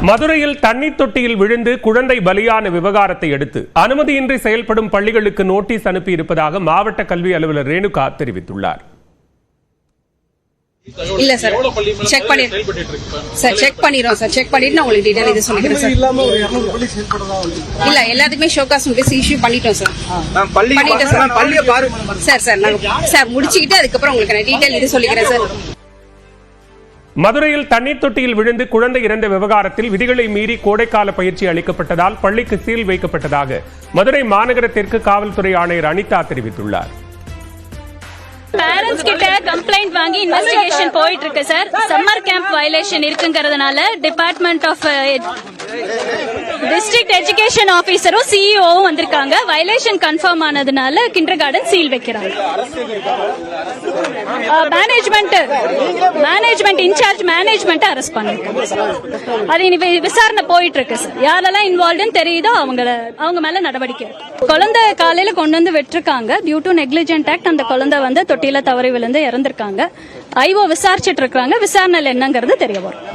மதுரையில் தண்ணீர் தொட்டியில் விழுந்து குழந்தை பலியான விவகாரத்தை அடுத்து அனுமதியின்றி செயல்படும் பள்ளிகளுக்கு நோட்டீஸ் அனுப்பியிருப்பதாக மாவட்ட கல்வி அலுவலர் ரேணுகா தெரிவித்துள்ளார். இல்ல சார், செக் பண்ணிரோம் சார். செக் பண்ணிட்டு நான் உங்களுக்கு டீடைல் இது சொல்லிக்கிறேன் சார். இல்ல எல்லாத்துக்குமே ஷோகாஸ் நோட்டீஸ் இஷ்யூ பண்ணிட்டோம் சார். சார் முடிச்சுக்கிட்டு அதுக்கப்புறம் உங்களுக்கு நான் டீடைல் இது சொல்லிக்கிறேன் சார். மதுரையில் தண்ணீர் தொட்டியில் விழுந்து குழந்தை இறந்த விவகாரத்தில் விதிகளை மீறி கோடைக்கால பயிற்சி அளிக்கப்பட்டதால் பள்ளிக்கு சீல் வைக்கப்பட்டதாக மதுரை மாநகர தெற்கு காவல்துறை ஆணையர் அனிதா தெரிவித்துள்ளார். பேரண்ட்ஸ் கிட்ட கம்ப்ளைண்ட் வாங்கி இன்வெஸ்டிகேஷன் போயிட்டு இருக்கு சார். சம்மர் கேம்ப் வயலேஷன் இருக்குங்கிறதுனால டிபார்ட்மெண்ட் ஆஃப் டிஸ்ட்ரிக்ட் எஜுகேஷன் ஆபீசரும் சிஇஓவும் வந்திருக்காங்க. வயலேஷன் கன்ஃபார்ம் ஆனதுனால கிண்டர் கார்டன் சீல் வைக்கிறாங்க. மேனேஜ்மெண்ட் இன்சார்ஜ் மேனேஜ்மெண்ட் அரெஸ்ட் பண்ணிருக்காங்க. அது இனி விசாரணை போயிட்டு இருக்கு சார். யாரெல்லாம் இன்வால்வ்டுன்னு தெரியுதோ அவங்க மேல நடவடிக்கை. குழந்தை காலையில கொண்டு வந்து விட்டுருக்காங்க. டியூ டு நெக்லிஜென்ட் ஆக்ட் அந்த குழந்தை வந்து தொட்டியில தவறி விழுந்து இறந்திருக்காங்க. ஐஓ விசாரிச்சிட்டு இருக்காங்க. விசாரணையில் என்னங்கிறது தெரிய வரும்.